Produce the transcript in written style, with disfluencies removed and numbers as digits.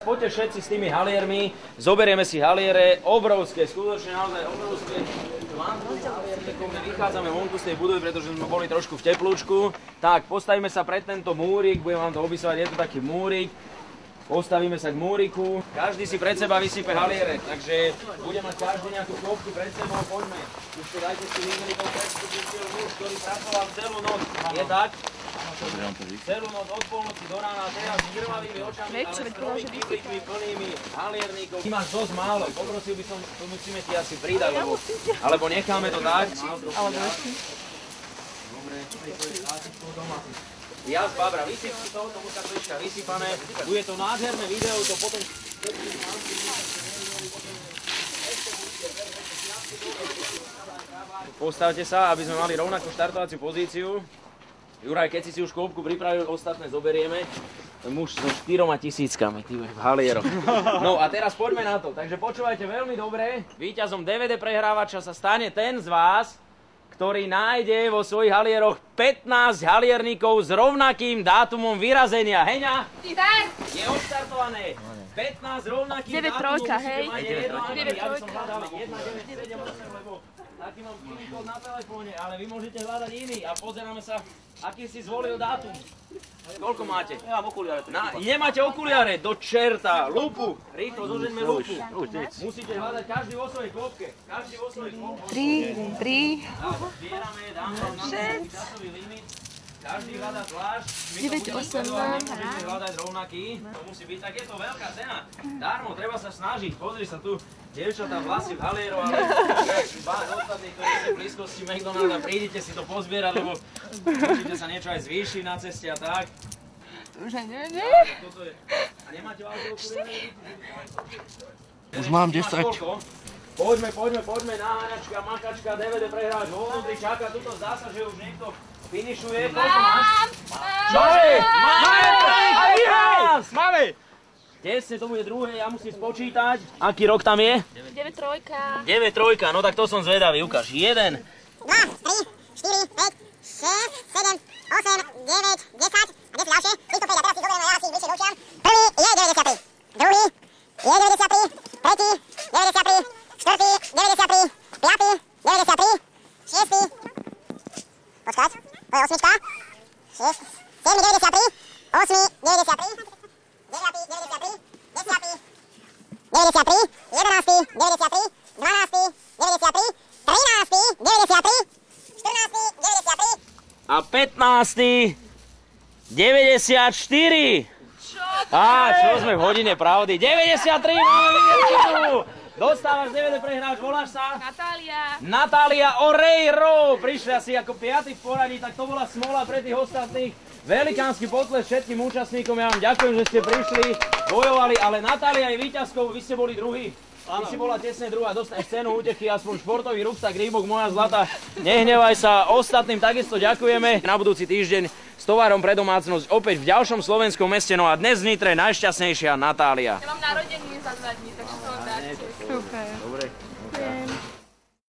Poďte všetci s tými haliermi, zoberieme si haliere, obrovské, skutočne naozaj obrovské. My vychádzame vonku z tej budovy, pretože sme boli trošku v teplúčku. Tak, postavíme sa pred tento múrik, budem vám to opisovať, je to taký múrik. Postavíme sa k múriku, každý si pred seba vysype haliere, takže bude mať každý nejakú klopku pred sebou, poďme. Už to dajte si vyzmeniť toho predstupujúceho muž, ktorý pracoval celú noc, je tak? Celú noc od polnoci do rána, teraz s krvavými očami, ale s trojmi kyblíkmi plnými halierníkov. Ty máš dosť málo, poprosil by som, to musíme ti asi pridať, alebo necháme to tak. Dobre, ja z Babra, vysyp si to, tomu sa troška vysypané. Bude to nádherné video, to potom... Postavte sa, aby sme mali rovnakú štartovaciu pozíciu. Juraj, keď si už klopku pripravil, ostatné zoberieme. Muž so 4 000 v halieroch. No a teraz poďme na to. Takže počúvajte veľmi dobre. Víťazom DVD prehrávača sa stane ten z vás, ktorý nájde vo svojich halieroch 15 halierníkov s rovnakým dátumom vyrazenia. Heňa? Je odštartované. 15 rovnakým dátumom. 9-3, hej? 9-3. Ja by som hľadal 1, 9, 7, 8, lebo taký mám iný kód na telefóne, ale vy môžete hľadať iný a pozeráme sa, aký si zvolil dátum. Koľko máte? Ja mám okuliare. Nemáte okuliare? Do čerta. Lupu. Rýchlo, zožeňme lupu. Musíte hľadať každý vo svojej klopke. Každý vo svojej klopke. 3. Zbierame, dáme vám na časový limit. Každý hľadá zvlášť. 9, 8, 2. Hľadať rovnaký. To musí byť, tak je to veľká cena. Darmo, treba sa snažiť. Pozri sa tu. Dievčatá vlasy v halieru, ale vás ostatní, ktorí ste v blízkosti McDonalda, prídite si to pozbierať, lebo určite sa niečo aj zvýši na ceste a tak. Už aj neviem. A nemáte válku okuliare? Už mám 10. Poďme, naháňačka, makačka, DVD prehrávač vo vnútri, čaká, tuto zdá sa, že už niekto finišuje. Koľko máš? Máme! Tesne to bude druhé, ja musím spočítať. Aký rok tam je? 9-3. 9-3, no tak to som zvedavý, ukáž. 1, 2, 3, 4, 5, 6, 7, 8, 9, 10, a kde sú ďalšie? Týchto 5, a teraz si zoberieme, ja si ich bližšie doučiam. Prvý je 93, druhý je 93, tretí 93, štvrtý 93, piatý 93, šiestý, počkať, to je osmička, 7, 93, 8, 93, 9, 93, 10, 93, 11, 93, 12, 93, 13, 93, 14, 93 a 15, 94. Čo sme v hodine pravdy? 93, máme výsledku! Dostávaš DVD prehrávač, voláš sa? Natália Oreiro. Prišli asi ako 5. v poradí, tak to bola smola pre tých ostatných. Velikánsky potles všetkým účastníkom, ja vám ďakujem, že ste prišli, bojovali, ale Natália je víťazkou, vy ste boli druhý. Ty si bola tesne druhá, dostaneš cenu útechy, aspoň športový ruksak, Reebok, moja zlata. Nehnevaj sa, ostatným takisto ďakujeme. Na budúci týždeň s tovarom pre domácnosť opäť v ďalšom slovenskom meste, no a dnes v Nitre najšťastnejšia Natália. Ja mám narodeniny za 2 dní, takže to vám dáte. Super. Dobre.